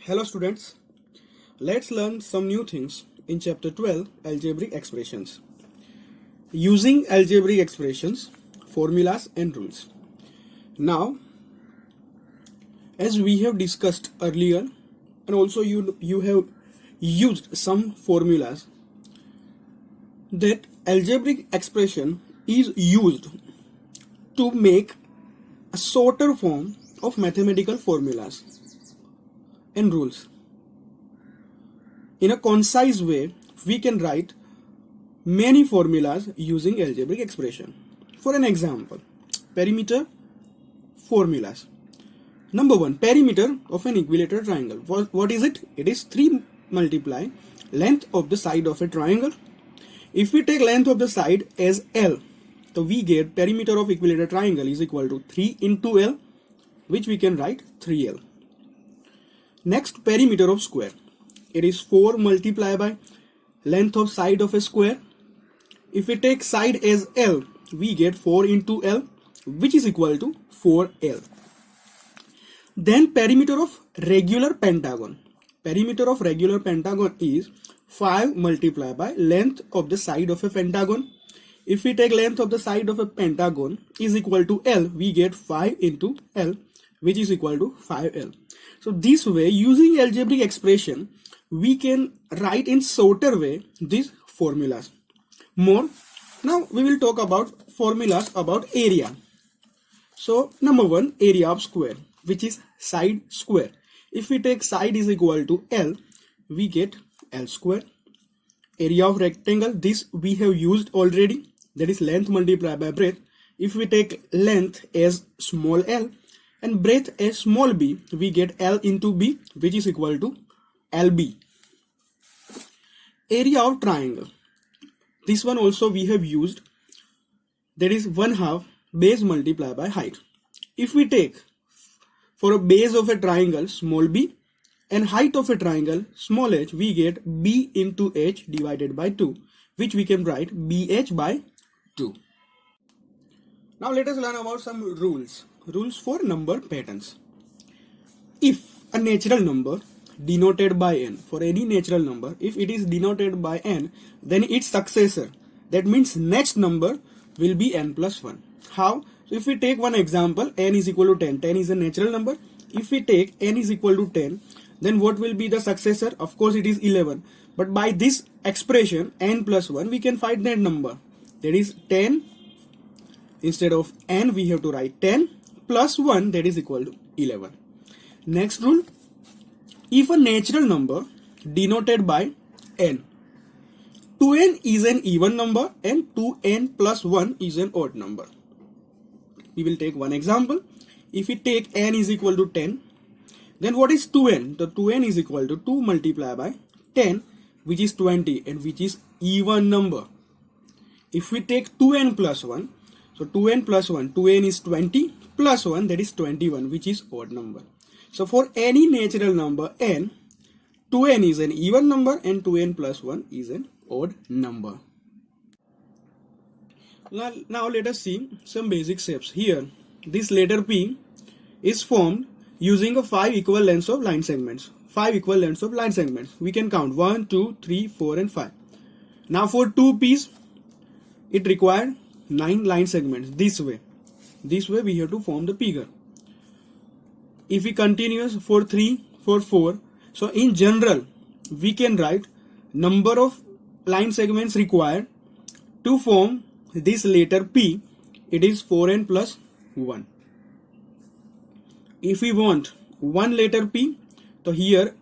Hello students, let's learn some new things in chapter 12 algebraic expressions. Using algebraic expressions, formulas and rules. Now, as we have discussed earlier and also you have used some formulas, that algebraic expression is used to make a shorter form of mathematical formulas and rules. In a concise way, we can write many formulas using algebraic expression. For an example, perimeter formulas. Number 1, perimeter of an equilateral triangle. What is it? It is 3 multiply length of the side of a triangle. If we take length of the side as L, so we get perimeter of equilateral triangle is equal to 3 into L, which we can write 3L. Next, perimeter of square. It is 4 multiplied by length of side of a square. If we take side as L, we get 4 into L, which is equal to 4L. Then perimeter of regular pentagon. Perimeter of regular pentagon is 5 multiplied by length of the side of a pentagon. If we take length of the side of a pentagon is equal to L, we get 5 into L, which is equal to 5L. So this way, using algebraic expression, we can write in shorter way these formulas. More. Now we will talk about formulas about area. So number 1, area of square, which is side square. If we take side is equal to L, we get L square. Area of rectangle, this we have used already, that is length multiplied by breadth. If we take length as small l and breadth as small b, we get L into b, which is equal to LB. Area of triangle, this one also we have used, that is 1/2 base multiplied by height. If we take for a base of a triangle small b and height of a triangle small h, we get b into h divided by 2, which we can write bh by 2. Now let us learn about some rules. Rules for number patterns. If a natural number denoted by n, for any natural number, if it is denoted by n, then its successor, that means next number, will be n plus 1. How? So if we take one example, n is equal to 10. 10 is a natural number. If we take n is equal to 10, then what will be the successor? Of course it is 11. But by this expression n plus 1, we can find that number. That is 10. Instead of n, we have to write 10 plus 1, that is equal to 11. Next rule, if a natural number denoted by n, 2n is an even number and 2n plus 1 is an odd number. We will take one example. If we take n is equal to 10, then what is 2n? The 2n is equal to 2 multiplied by 10, which is 20 and which is even number. If we take 2n plus 1, so 2n plus 1, 2n is 20 plus 1, that is 21, which is odd number. So for any natural number n, 2n is an even number and 2n plus 1 is an odd number. Now let us see some basic steps. Here, this letter P is formed using a 5 equal lengths of line segments. 5 equal lengths of line segments. We can count 1, 2, 3, 4 and 5. Now for 2 P's, it required 9 line segments. This way we have to form the figure. If we continue for 3, for 4, so in general we can write number of line segments required to form this letter P, it is 4n plus 1. If we want one letter P, so here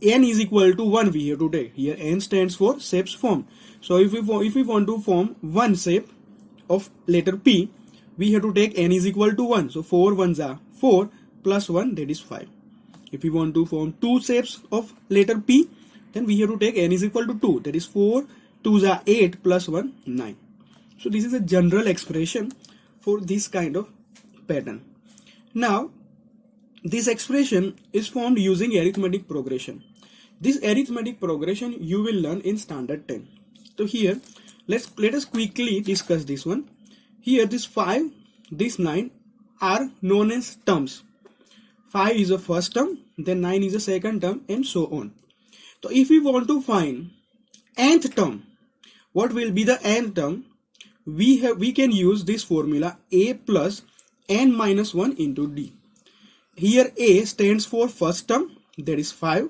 n is equal to 1 we have to take. Here n stands for shapes formed. So if we want to form one shape of letter P, we have to take n is equal to 1. So 4 ones are 4 plus 1, that is 5. If we want to form two shapes of letter P, then we have to take n is equal to 2. That is 4 2s are 8 plus 1, 9. So this is a general expression for this kind of pattern. Now this expression is formed using arithmetic progression. This arithmetic progression you will learn in standard 10. So here let us quickly discuss this one. Here this 5, this 9 are known as terms. 5 is the first term, then 9 is the second term, and so on. So if we want to find nth term, what will be the nth term? We can use this formula a plus n minus 1 into d. Here a stands for first term, that is 5,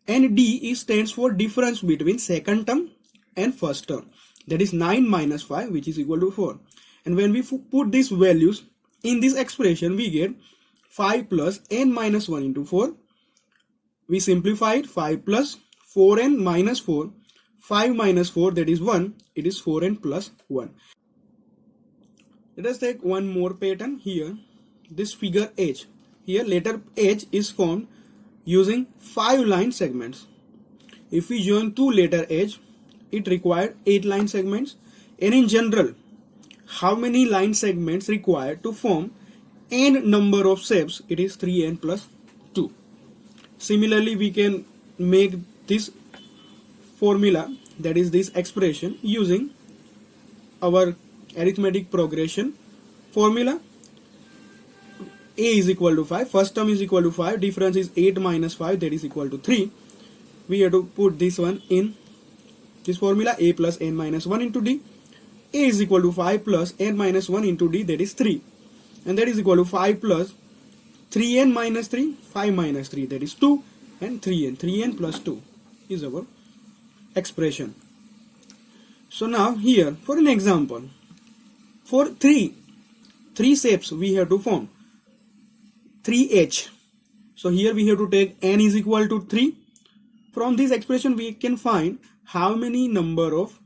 and d stands for difference between second term and first term, that is 9 minus 5, which is equal to 4. And when we put these values in this expression, we get 5 plus n minus 1 into 4. We simplified 5 plus 4n minus 4. 5 minus 4, that is 1. It is 4n plus 1. Let us take one more pattern here. This figure H. Here letter H is formed using 5 line segments. If we join 2 letter H, it required 8 line segments. And in general, how many line segments required to form n number of shapes? It is 3n plus 2. Similarly, we can make this formula, that is this expression, using our arithmetic progression formula. A is equal to 5, first term is equal to 5, difference is 8 minus 5, that is equal to 3. We have to put this one in this formula, a plus n minus 1 into d. A is equal to 5 plus n minus 1 into d, that is 3. And that is equal to 5 plus 3n minus 3, 5 minus 3, that is 2, and 3n. 3n plus 2 is our expression. So now here, for an example, for three shapes we have to form 3h. So here we have to take n is equal to 3. From this expression we can find how many number of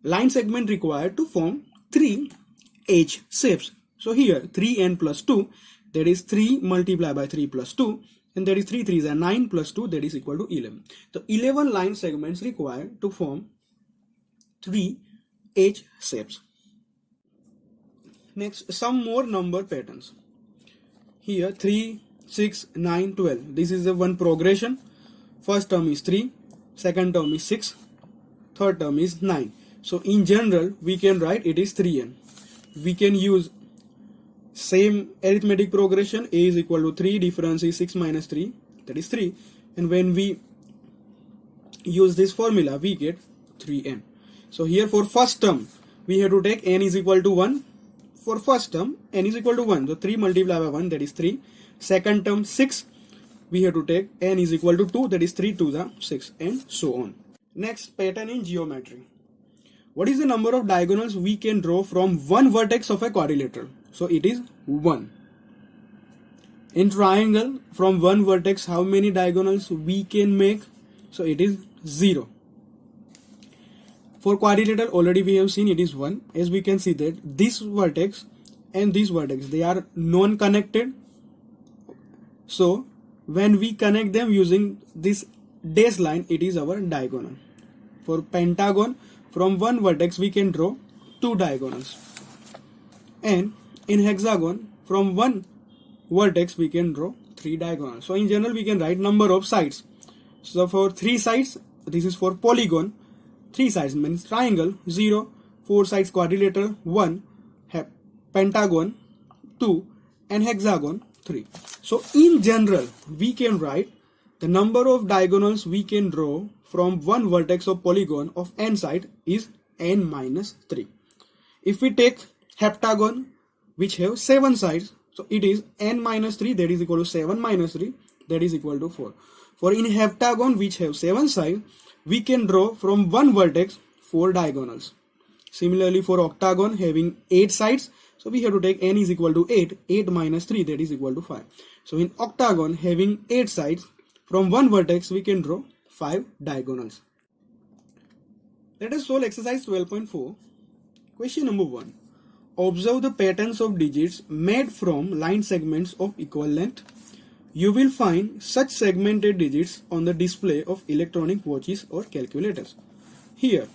line segment required to form 3 h shapes. So here 3n plus 2, that is 3 multiplied by 3 plus 2, and that is 3 3s are 9 plus 2, that is equal to 11. So 11 line segments required to form 3 h shapes. Next, some more number patterns. Here 3, 6, 9, 12. This is the one progression. First term is 3, second term is 6, third term is 9. So in general we can write it is 3n. We can use same arithmetic progression. A is equal to 3, difference is 6 minus 3, that is 3. And when we use this formula we get 3n. So here for first term we have to take n is equal to 1. For first term n is equal to 1, so 3 multiplied by 1, that is 3. Second term 6, we have to take n is equal to 2, that is 3 2s are 6, and so on. Next, pattern in geometry. What is the number of diagonals we can draw from one vertex of a quadrilateral? So it is 1. In triangle, from one vertex how many diagonals we can make? So it is 0. For quadrilateral already we have seen it is 1. As we can see that this vertex and this vertex, they are non-connected. So when we connect them using this dash line, it is our diagonal. For pentagon, from one vertex we can draw 2 diagonals. And in hexagon, from one vertex we can draw 3 diagonals. So in general we can write number of sides. So for 3 sides, this is for polygon. 3 sides means triangle, 0, 4 sides quadrilateral, 1, pentagon, 2, and hexagon, 3. So in general, we can write the number of diagonals we can draw from one vertex of polygon of n side is n minus 3. If we take heptagon, which have 7 sides, so it is n minus 3, that is equal to 7 minus 3, that is equal to 4. For in heptagon, which have 7 sides, we can draw from one vertex 4 diagonals. Similarly for octagon having 8 sides, so we have to take n is equal to 8, 8 minus 3, that is equal to 5. So in octagon having 8 sides, from one vertex we can draw 5 diagonals. Let us solve exercise 12.4. Question number 1. Observe the patterns of digits made from line segments of equal length. You will find such segmented digits on the display of electronic watches or calculators. Here,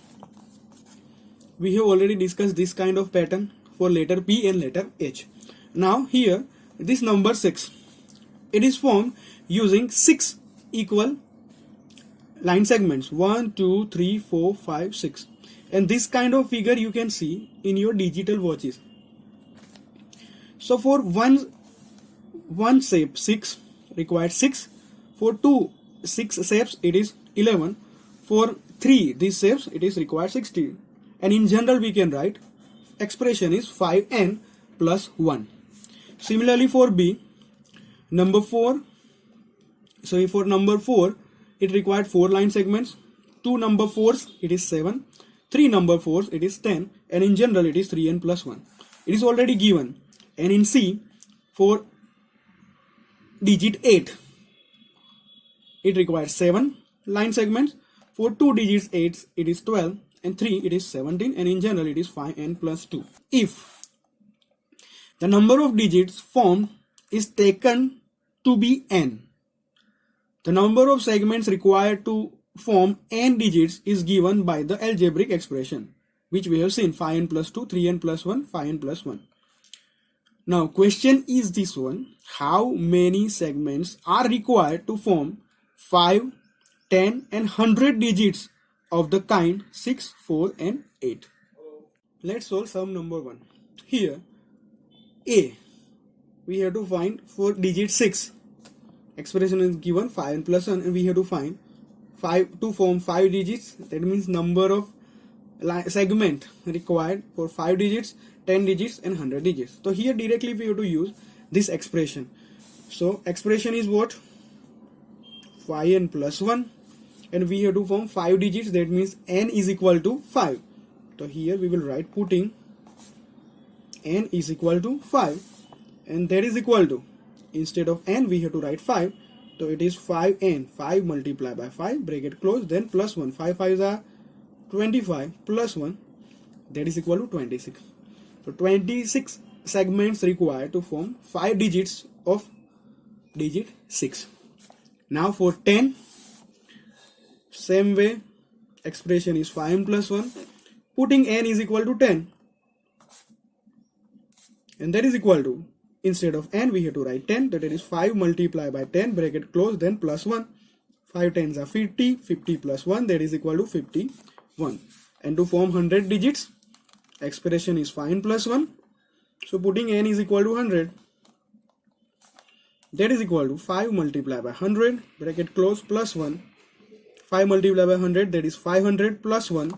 we have already discussed this kind of pattern for letter P and letter H. Now here, this number 6, it is formed using 6 equal line segments, 1, 2, 3, 4, 5, 6. And this kind of figure you can see in your digital watches. So for one shape 6, required 6. For 2 6 steps it is 11. For 3 these steps it is required 16. And in general we can write expression is 5n plus 1. Similarly for B, number 4. So for number 4 it required 4 line segments. 2 number 4s it is 7. 3 number 4s it is 10. And in general it is 3n plus 1. It is already given. And in C, for digit 8 it requires 7 line segments. For 2 digits 8 it is 12, and 3 it is 17, and in general it is 5n plus 2. If the number of digits formed is taken to be n, the number of segments required to form n digits is given by the algebraic expression, which we have seen: 5n plus 2, 3n plus 1, 5n plus 1. Now question is this one: how many segments are required to form 5, 10 and 100 digits of the kind 6, 4 and 8? Let's solve sum number 1. Here A, we have to find for digit 6. Expression is given 5n plus 1, and we have to find 5 to form 5 digits. That means number of segment required for 5 digits, 10 digits and 100 digits. So here directly we have to use this expression. So expression is what? 5n plus 1, and we have to form 5 digits. That means n is equal to 5. So here we will write, putting n is equal to 5, and that is equal to, instead of n we have to write 5. So it is 5n, 5 multiplied by 5, bracket close, then plus 1. 5 5s are 25 plus 1, that is equal to 26. So 26 segments required to form 5 digits of digit 6. Now for 10, same way, expression is 5n plus 1, putting n is equal to 10, and that is equal to, instead of n we have to write 10, that is 5 multiplied by 10, bracket close, then plus 1. 5 tens are 50, 50 plus 1, that is equal to 51. And to form 100 digits, expression is 5n plus 1, so putting n is equal to 100, that is equal to 5 multiplied by 100, bracket close, plus 1. 5 multiplied by 100, that is 500 plus 1,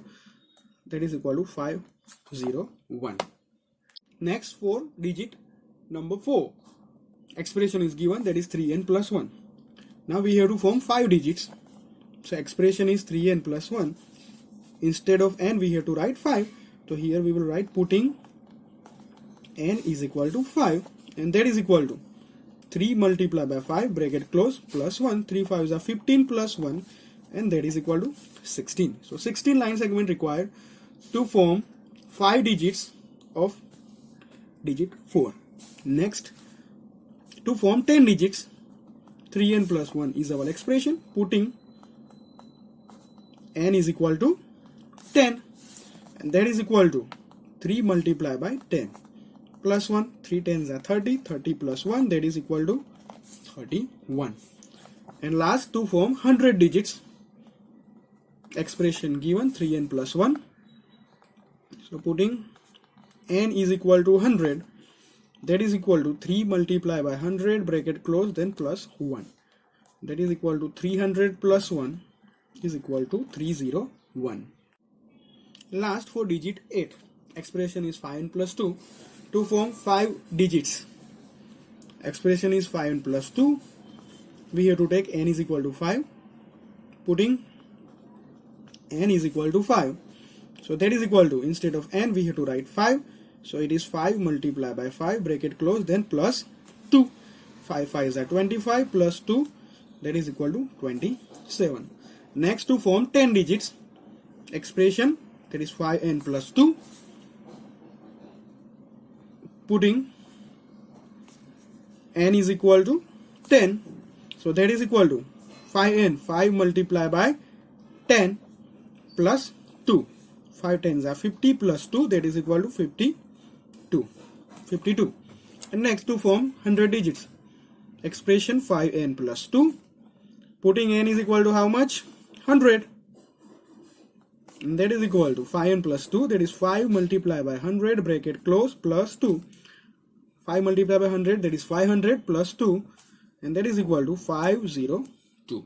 that is equal to 501. Next, for digit number 4, expression is given, that is 3n plus 1. Now we have to form 5 digits. So expression is 3n plus 1. Instead of n we have to write 5. So here we will write, putting n is equal to 5, and that is equal to 3 multiplied by 5, bracket close, plus 1. 3 5s are 15 plus 1, and that is equal to 16. So 16 line segment required to form 5 digits of digit 4. Next, to form 10 digits, 3n plus 1 is our expression, putting n is equal to 10, and that is equal to 3 multiplied by 10 plus 1. 3 tens are 30, 30 plus 1, that is equal to 31. And last, to form 100 digits, expression given, 3n plus 1. So putting n is equal to 100, that is equal to 3 multiplied by 100, bracket close, then plus 1. That is equal to 300 plus 1 is equal to 301. Last, for digit 8, expression is 5n plus 2. To form 5 digits, expression is 5n plus 2. We have to take n is equal to 5, putting n is equal to 5. So that is equal to, instead of n we have to write 5. So it is 5 multiplied by 5, bracket close, then plus 2. 5 5s are 25 plus 2, that is equal to 27. Next, to form 10 digits, expression, that is 5n plus 2, putting n is equal to 10. So that is equal to 5n, 5 multiplied by 10 plus 2. 5 tens are 50 plus 2, that is equal to 52. And next, to form 100 digits, expression 5n plus 2, putting n is equal to how much? 100. And that is equal to 5n plus 2, that is 5 multiplied by 100, bracket close, plus 2. 5 multiplied by 100, that is 500 plus 2, and that is equal to 502.